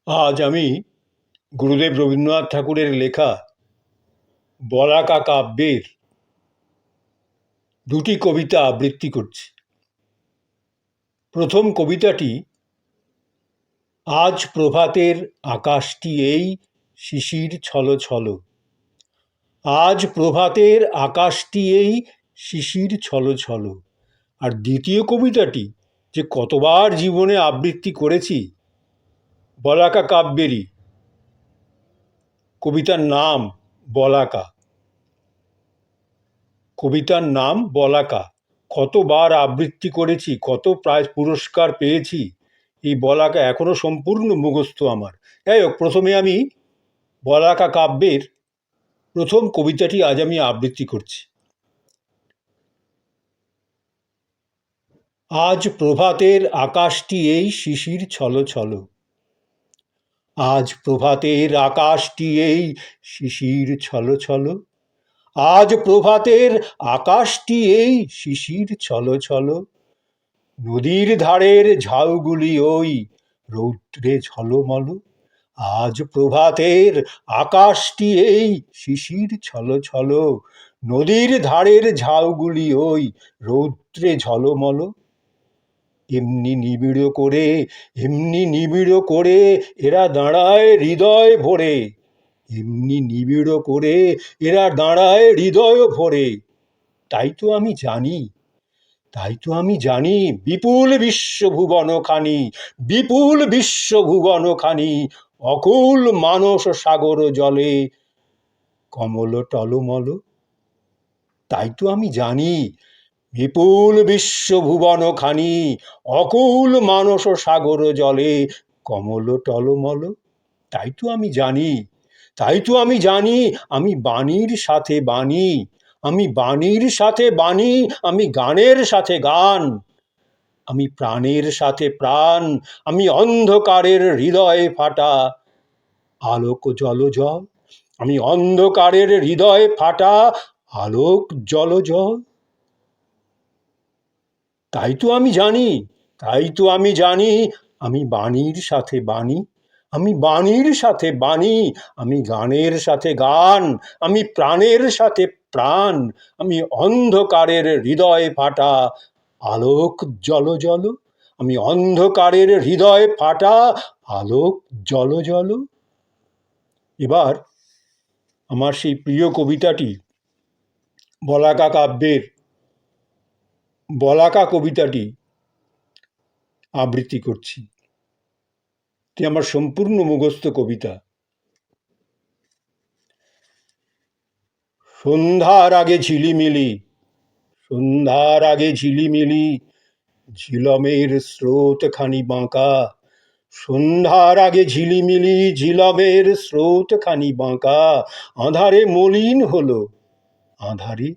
আজ আমি গুরুদেব রবীন্দ্রনাথ ঠাকুরের লেখা বলাকা কাব্যের দুটি কবিতা আবৃত্তি করছি। প্রথম কবিতাটি, আজ প্রভাতের আকাশটি এই শিশির ছলো ছলো। আজ প্রভাতের আকাশটি এই শিশির ছলো ছলো। আর দ্বিতীয় কবিতাটি যে কতবার জীবনে আবৃত্তি করেছি, বলাকা কাব্যেরই। কবিতার নাম বলাকা। কবিতার নাম বলাকা। কতবার আবৃত্তি করেছি, কত প্রায় পুরস্কার পেয়েছি, এই বলাকা এখনো সম্পূর্ণ মুখস্থ আমার। যাই হোক, প্রথমে আমি বলাকা কাব্যের প্রথম কবিতাটি আজ আমি আবৃত্তি করছি। আজ প্রভাতের আকাশটি এই শিশির ছলো ছলো। আজ প্রভাতের আকাশটি এই শিশির ছলো ছলো। আজ প্রভাতের আকাশটি এই শিশির ছলো ছলো। নদীর ধারের ঝাউগুলি ওই রৌদ্রে ঝলমল। আজ প্রভাতের আকাশটি এই শিশির ছলো ছলো। নদীর ধারের ঝাউগুলি ওই রৌদ্রে ঝলমল। এমনি নিবিড় করে, এমনি নিবিড় করে এরা দাঁড়ায় হৃদয় ভরে। এমনি নিবিড় করে এরা দাঁড়ায় হৃদয় ভরে। তাই তো আমি জানি, তাই তো আমি জানি, বিপুল বিশ্বভুবনখানি, বিপুল বিশ্বভুবনখানি অকুল মানস সাগর জলে কমল টলমল। তাই তো আমি জানি, বিপুল বিশ্বভুবনখানি অকুল মানস সাগর জলে কমল টলমল। তাই তো আমি জানি, তাই তো আমি জানি, আমি বাণীর সাথে বাণী, আমি বাণীর সাথে বাণী, আমি গানের সাথে গান, আমি প্রাণের সাথে প্রাণ, আমি অন্ধকারের হৃদয়ে ফাটা আলোক জল জল। আমি অন্ধকারের হৃদয়ে ফাটা আলোক জল জল। তাই তো আমি জানি, তাই তো আমি জানি, আমি বাণীর সাথে বাণী, আমি বাণীর সাথে বাণী, আমি গানের সাথে গান, আমি প্রাণের সাথে প্রাণ, আমি অন্ধকারের হৃদয়ে ফাটা আলোক জল জল। আমি অন্ধকারের হৃদয়ে ফাটা আলোক জল জল। এবার আমার সেই প্রিয় কবিতাটি, বলাকা কাব্যের বলাকা কবিতাটি আবৃত্তি করছি। এটি আমার সম্পূর্ণ মুখস্থ কবিতা। সন্ধ্যার আগে ঝিলিমিলি, সন্ধ্যার আগে ঝিলিমিলি, ঝিলমের স্রোত খানি বাঁকা। সন্ধ্যার আগে ঝিলিমিলি, ঝিলমের স্রোত খানি বাঁকা। আঁধারে মলিন হলো, আঁধারে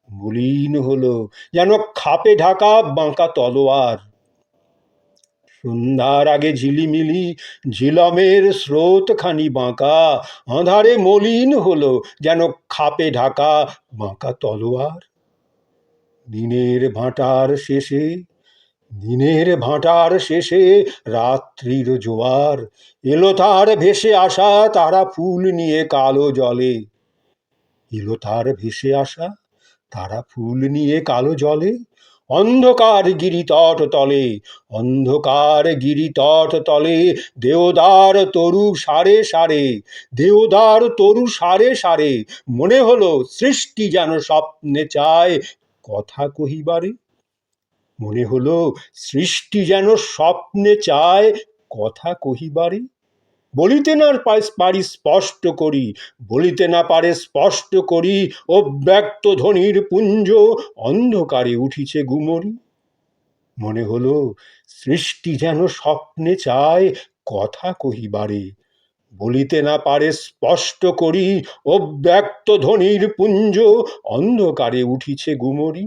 মলিন হলো, যেন খাপে ঢাকা বাঁকা তলোয়ার। সন্ধ্যার আগে ঝিলিমিলি, ঝিলমের স্রোত খানি বাঁকা। আঁধারে মলিন হলো, যেন খাপে ঢাকা বাঁকা তলোয়ার। দিনের ভাঁটার শেষে, দিনের ভাঁটার শেষে রাত্রির জোয়ার এলো তার ভেসে আসা তারা ফুল নিয়ে কালো জলে। এলো তার ভেসে আসা তারা ফুল নিয়ে কালো জলে। অন্ধকার গিরিতট তলে, অন্ধকার গিরিতট তলে দেওদার তরু সারে সারে, দেওদার তরু সারে সারে। মনে হলো সৃষ্টি যেন স্বপ্নে চায় কথা কহিবারে। মনে হলো সৃষ্টি যেন স্বপ্নে চায় কথা কহিবারে। বলিতে না পারি স্পষ্ট করি, বলিতে না পারে স্পষ্ট করি, অব্যক্ত ধ্বনির পুঞ্জ অন্ধকারে উঠিছে গুমরি। মনে হলো সৃষ্টি যেন স্বপ্নে চায় কথা কহিবারে। বলিতে না পারে স্পষ্ট করি, অব্যক্ত ধ্বনির পুঞ্জ অন্ধকারে উঠিছে গুমরি।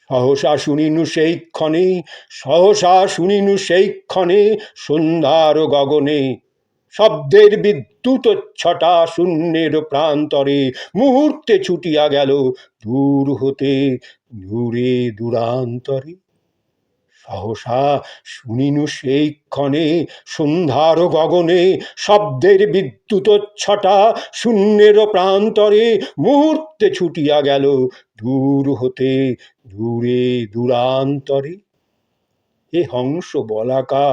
সহসা শুনিনু সেই ক্ষণে, সহসা শুনিনু সেই ক্ষণে সন্ধ্যার গগনে শব্দের বিদ্যুৎ ছটা শূন্যের প্রান্তরে মুহূর্তে ছুটিয়া গেল দূর হতে দূরে দূরান্তরে। সহসা শুনিনু সেই ক্ষণে সন্ধ্যার গগনে শব্দের বিদ্যুৎছটা, শূন্যের প্রান্তরে মুহূর্তে ছুটিয়া গেল দূর হতে দূরে দূরান্তরে। হে হংস বলাকা,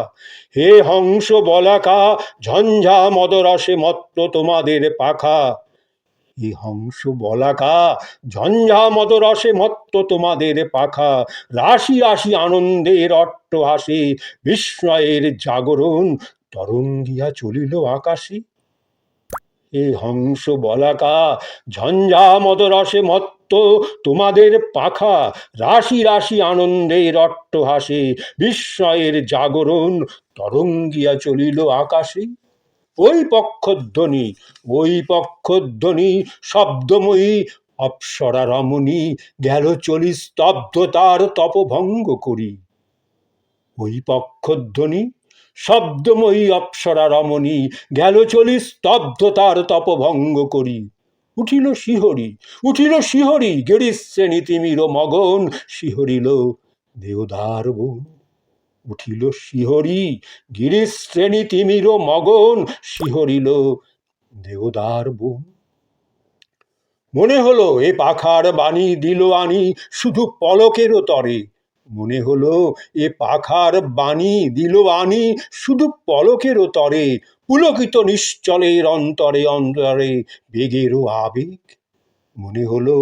হে হংস বলাকা, ঝঞ্ঝা মদরসে মত্ত তোমাদের পাখা। হে হংস বলাকা, ঝঞ্ঝা মদরসে মত্ত তোমাদের পাখা। রাশি রাশি আনন্দের অট্টহাসে বিস্ময়ের জাগরণ তরঙ্গিয়া চলিল আকাশে। হে হংস বলাকা, ঝঞ্ঝা মদরসে মত্ত তোমাদের পাখা। রাশি রাশি আনন্দের অট্টহাসে বিস্ময়ের জাগরণ তরঙ্গিয়া চলিল আকাশে। ওই পক্ষধ্বনি, ওই পক্ষধ্বনি শব্দময়ী অপ্সরা রমণী গেল চলি স্তব্ধতার তপভঙ্গ করি। ওই পক্ষধ্বনি শব্দময়ী অপ্সরা রমণী গেল চলি স্তব্ধতার তপভঙ্গ করি। উঠিল শিহরি, উঠিল শিহরি, গেরিশ্রেণী তিমির মগন শিহরিল দেওদার বন। উঠিল শিহরি, গিরিশ্রেণী তিমির মগন শিহরিল দেওদার বন। মনে হলো এ পাখার বাণী দিল আনি শুধু পলকেরও তরে। মনে হলো এ পাখার বাণী দিল আনি শুধু পলকেরও তরে। পুলকিত নিশ্চলের অন্তরে অন্তরে বেগেরও আবেগ। মনে হলো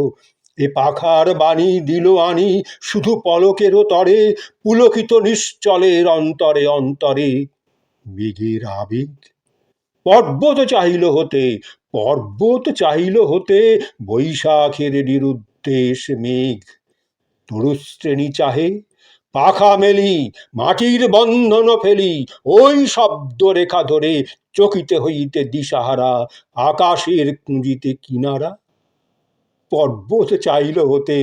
এ পাখার বাণী দিল আনি শুধু পলকেরও তরে। পুলকিত নিশ্চলের অন্তরে অন্তরে বেগের আবেগ। পর্বত চাহিল হতে, পর্বত চাহিল হতে বৈশাখের নিরুদ্দেশ মেঘ। তরুশ্রেণী চাহে পাখা মেলি, মাটির বন্ধন ফেলি, ওই শব্দ রেখা ধরে চকিতে হইতে দিশাহারা আকাশের কুঁজিতে কিনারা। পর্বত চাহিল হতে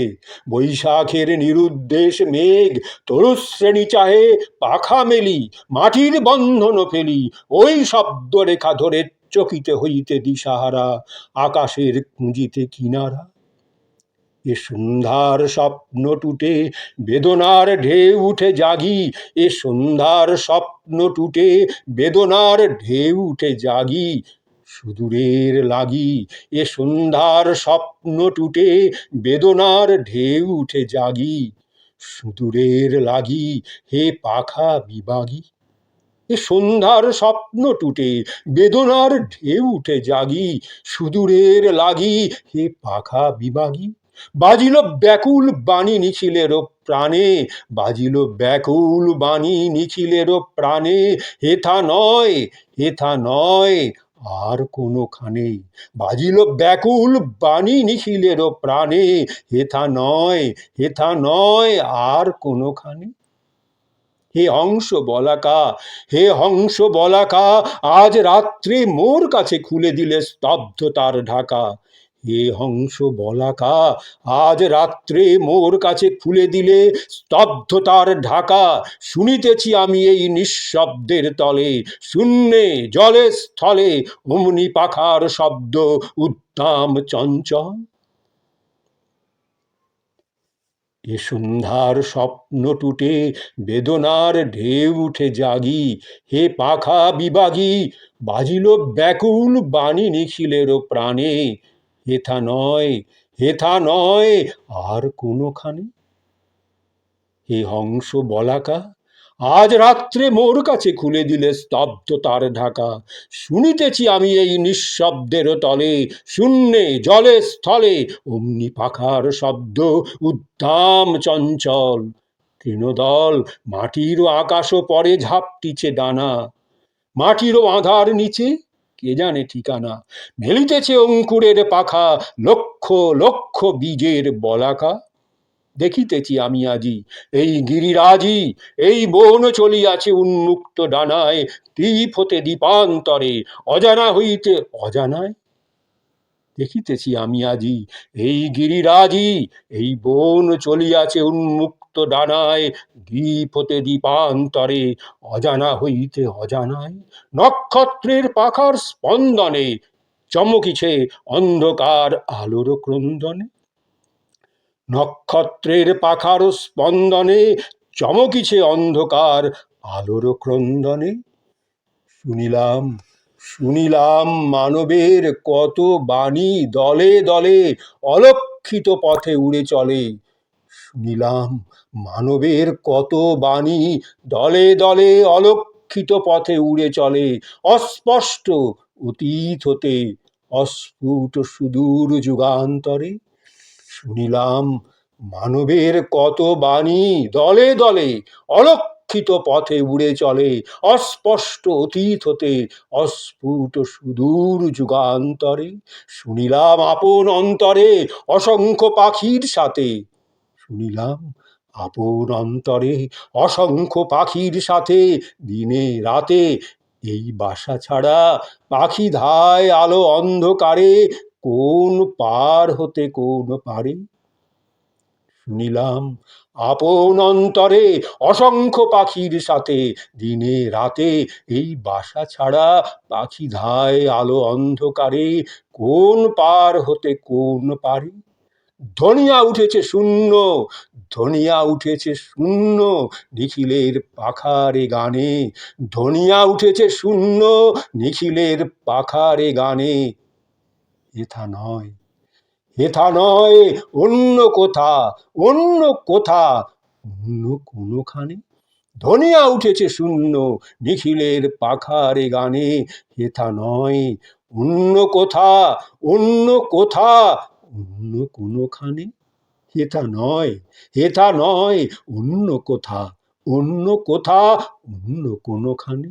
বৈশাখের নিরুদ্দেশ মেঘ। তরুশ্রেণী চাহে পাখা মেলি, মাটির বন্ধন ফেলি, ওই শব্দ রেখা ধরে চকিতে হইতে দিশাহারা আকাশের কুঁজিতে কিনারা। এ সন্ধ্যার স্বপ্ন টুটে বেদনার ঢেউ উঠে জাগি, এ সন্ধ্যার স্বপ্ন টুটে বেদনার ঢেউ উঠে জাগি সুদূরের লাগি। এ সন্ধ্যার স্বপ্ন টুটে বেদনার ঢেউ উঠে জাগি সুদূরের লাগি। হে পাখা বিভাগী, এ সন্ধ্যার স্বপ্ন টুটে বেদনার ঢেউ উঠে জাগি সুদূরের লাগি। হে পাখা বিভাগী। বাজিল ব্যাকুল বাণী নিখিলের প্রাণে, বাজিল ব্যাকুল বাণী নিখিলের প্রাণে। হেথা নয়, হেথা নয় আর কোনোখানে। বাজিল ব্যাকুল বাণী নিখিলের প্রাণে। হেথা নয়, হেথা নয় আর কোনোখানে। হে হংস বলাকা, হে হংস বলাকা, আজ রাত্রে মোর কাছে খুলে দিলে স্তব্ধতার ঢাকা। হে হংস বলাকা, আজ রাত্রে মোর কাছে খুলে দিলে স্তব্ধতার ঢাকা। শুনিতেছি আমি এই নিঃশব্দের তলে, শূন্যে জলে স্থলে অমনি পাখার শব্দ উদ্দাম চঞ্চল। এ সন্ধ্যার স্বপ্ন টুটে বেদনার ঢেউ উঠে জাগি। হে পাখা বিভাগী, বাজিল ব্যাকুল বাণী নিখিলের প্রাণে। হেথা নয়, হেথা নয় আর কোনোখানে। হে হংস বলাকা, আজ রাত্রে মোর কাছে খুলে দিলে স্তব্ধতার ঢাকা। শুনিতেছি আমি এই নিঃশব্দের তলে, শূন্যে জলে স্থলে অমনি পাখার শব্দ উদ্দাম চঞ্চল। তৃণদল মাটিরও আকাশও পরে ঝাপটিছে ডানা, মাটিরও আধার নিচে কে জানে ঠিকানা। মেলিতেছে অঙ্কুরের পাখা, লক্ষ লক্ষ বীজের বলাকা। দেখিতেছি আমি আজি এই গিরিরাজি, এই বন চলিয়াছে উন্মুক্ত ডানায়, দ্বীপ হতে দ্বীপান্তরে অজানা হইতে অজানায়। দেখিতেছি আমি আজি এই গিরিরাজি, এই বন চলিয়াছে উন্মুক্ত ডানায়, দ্বীপ হতে দ্বীপান্তরে অজানা হইতে অজানায়। নক্ষত্রের পাখার স্পন্দনে চমকিছে অন্ধকার আলোর ক্রন্দনে। নক্ষত্রের পাখার স্পন্দনে চমকিছে অন্ধকার আলোর ক্রন্দনে। শুনিলাম শুনিলাম মানবের কত বাণী দলে দলে অলক্ষিত পথে উড়ে চলে। শুনিলাম মানবের কত বাণী দলে দলে অলক্ষিত পথে উড়ে চলে, অস্পষ্ট অতীত হতে অস্ফুট সুদূর যুগান্তরে। শুনিলাম মানবের কত বাণী দলে দলে অলক্ষিত পথে উড়ে চলে, অস্পষ্ট অতীত হতে অস্ফুট সুদূর যুগান্তরে। শুনিলাম আপন অন্তরে অসংখ্য পাখির সাথে, শুনিলাম আপন অন্তরে অসংখ্য পাখির সাথে দিনে রাতে এই বাসা ছাড়া পাখি ধায় আলো অন্ধকারে কোন পার হতে কোন পারে। শুনিলাম আপন অন্তরে অসংখ্য পাখির সাথে দিনে রাতে এই বাসা ছাড়া পাখি ধায় আলো অন্ধকারে কোন পার হতে কোন পারে। ধনিয়া উঠেছে শূন্য, ধনিয়া উঠেছে শূন্য নিখিলের পাখারে গানে, ধনিয়া উঠেছে শূন্য নিখিলের পাখারে গানে। এথা নয়, এথা নয়, অন্য কোথা, অন্য কোথা, অন্য কোনোখানে। ধনিয়া উঠেছে শূন্য নিখিলের পাখারে গানে, হেথা নয়, অন্য কোথা, অন্য কোথা, অন্য কোনোখানে। হেথা নয়, হেথা নয়, অন্য কোথা, অন্য কোথা, অন্য কোনোখানে।